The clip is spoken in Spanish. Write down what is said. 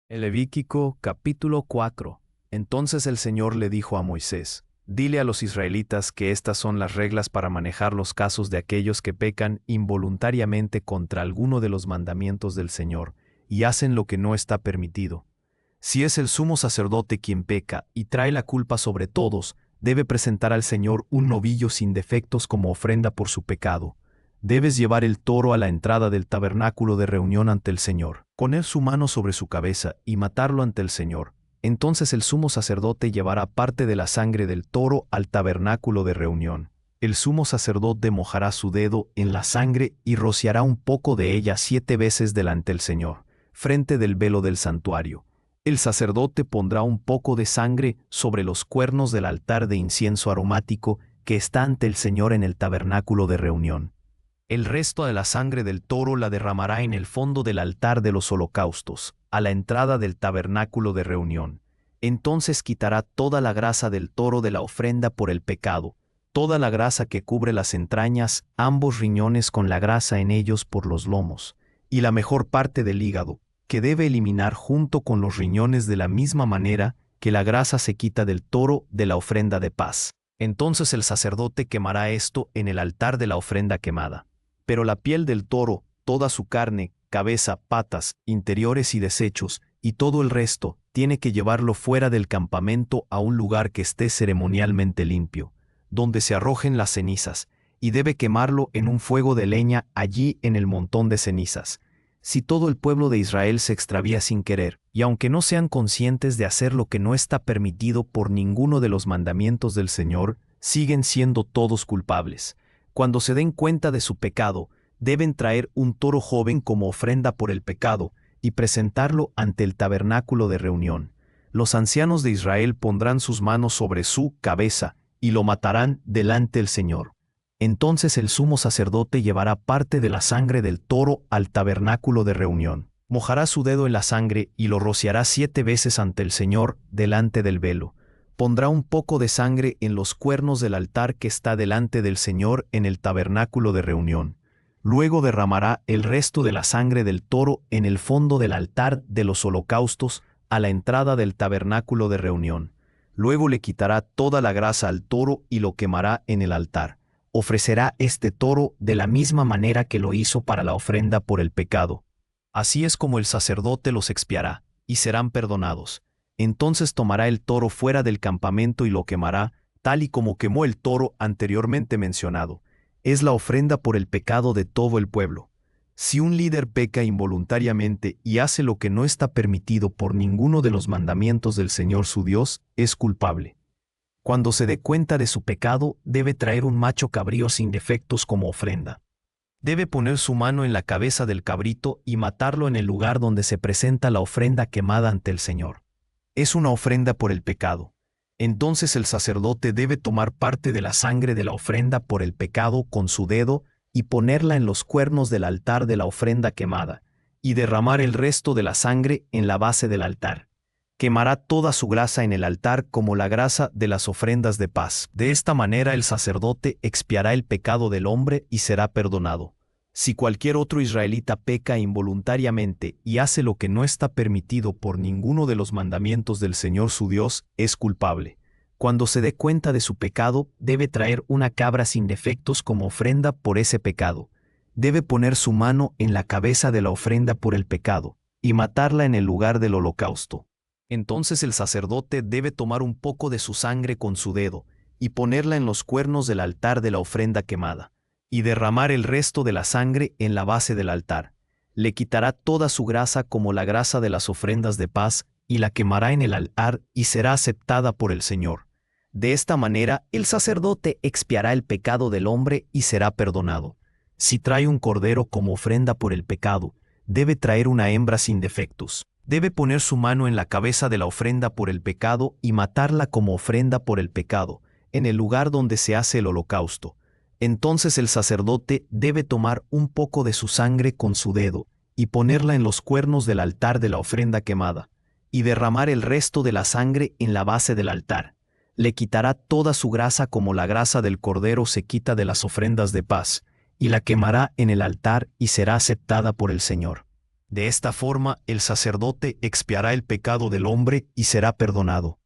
El Levítico capítulo 4. Entonces el Señor le dijo a Moisés: Dile a los israelitas que estas son las reglas para manejar los casos de aquellos que pecan involuntariamente contra alguno de los mandamientos del Señor y hacen lo que no está permitido. Si es el sumo sacerdote quien peca y trae la culpa sobre todos, debe presentar al Señor un novillo sin defectos como ofrenda por su pecado. Debes llevar el toro a la entrada del tabernáculo de reunión ante el Señor, poner su mano sobre su cabeza y matarlo ante el Señor. Entonces el sumo sacerdote llevará parte de la sangre del toro al tabernáculo de reunión. El sumo sacerdote mojará su dedo en la sangre y rociará un poco de ella 7 veces delante del Señor, frente del velo del santuario. El sacerdote pondrá un poco de sangre sobre los cuernos del altar de incienso aromático que está ante el Señor en el tabernáculo de reunión. El resto de la sangre del toro la derramará en el fondo del altar de los holocaustos, a la entrada del tabernáculo de reunión. Entonces quitará toda la grasa del toro de la ofrenda por el pecado, toda la grasa que cubre las entrañas, ambos riñones con la grasa en ellos por los lomos, y la mejor parte del hígado, que debe eliminar junto con los riñones de la misma manera que la grasa se quita del toro de la ofrenda de paz. Entonces el sacerdote quemará esto en el altar de la ofrenda quemada. Pero la piel del toro, toda su carne, cabeza, patas, interiores y desechos, y todo el resto, tiene que llevarlo fuera del campamento a un lugar que esté ceremonialmente limpio, donde se arrojen las cenizas, y debe quemarlo en un fuego de leña allí en el montón de cenizas. Si todo el pueblo de Israel se extravía sin querer, y aunque no sean conscientes de hacer lo que no está permitido por ninguno de los mandamientos del Señor, siguen siendo todos culpables. Cuando se den cuenta de su pecado, deben traer un toro joven como ofrenda por el pecado y presentarlo ante el tabernáculo de reunión. Los ancianos de Israel pondrán sus manos sobre su cabeza y lo matarán delante del Señor. Entonces el sumo sacerdote llevará parte de la sangre del toro al tabernáculo de reunión. Mojará su dedo en la sangre y lo rociará 7 veces ante el Señor delante del velo. Pondrá un poco de sangre en los cuernos del altar que está delante del Señor en el tabernáculo de reunión. Luego derramará el resto de la sangre del toro en el fondo del altar de los holocaustos a la entrada del tabernáculo de reunión. Luego le quitará toda la grasa al toro y lo quemará en el altar. Ofrecerá este toro de la misma manera que lo hizo para la ofrenda por el pecado. Así es como el sacerdote los expiará, y serán perdonados. Entonces tomará el toro fuera del campamento y lo quemará, tal y como quemó el toro anteriormente mencionado. Es la ofrenda por el pecado de todo el pueblo. Si un líder peca involuntariamente y hace lo que no está permitido por ninguno de los mandamientos del Señor su Dios, es culpable. Cuando se dé cuenta de su pecado, debe traer un macho cabrío sin defectos como ofrenda. Debe poner su mano en la cabeza del cabrito y matarlo en el lugar donde se presenta la ofrenda quemada ante el Señor. Es una ofrenda por el pecado. Entonces el sacerdote debe tomar parte de la sangre de la ofrenda por el pecado con su dedo y ponerla en los cuernos del altar de la ofrenda quemada, y derramar el resto de la sangre en la base del altar. Quemará toda su grasa en el altar como la grasa de las ofrendas de paz. De esta manera el sacerdote expiará el pecado del hombre y será perdonado. Si cualquier otro israelita peca involuntariamente y hace lo que no está permitido por ninguno de los mandamientos del Señor su Dios, es culpable. Cuando se dé cuenta de su pecado, debe traer una cabra sin defectos como ofrenda por ese pecado. Debe poner su mano en la cabeza de la ofrenda por el pecado y matarla en el lugar del holocausto. Entonces el sacerdote debe tomar un poco de su sangre con su dedo y ponerla en los cuernos del altar de la ofrenda quemada, y derramar el resto de la sangre en la base del altar. Le quitará toda su grasa como la grasa de las ofrendas de paz, y la quemará en el altar y será aceptada por el Señor. De esta manera el sacerdote expiará el pecado del hombre y será perdonado. Si trae un cordero como ofrenda por el pecado, debe traer una hembra sin defectos. Debe poner su mano en la cabeza de la ofrenda por el pecado y matarla como ofrenda por el pecado, en el lugar donde se hace el holocausto. Entonces el sacerdote debe tomar un poco de su sangre con su dedo y ponerla en los cuernos del altar de la ofrenda quemada, y derramar el resto de la sangre en la base del altar. Le quitará toda su grasa como la grasa del cordero se quita de las ofrendas de paz, y la quemará en el altar y será aceptada por el Señor. De esta forma, el sacerdote expiará el pecado del hombre y será perdonado.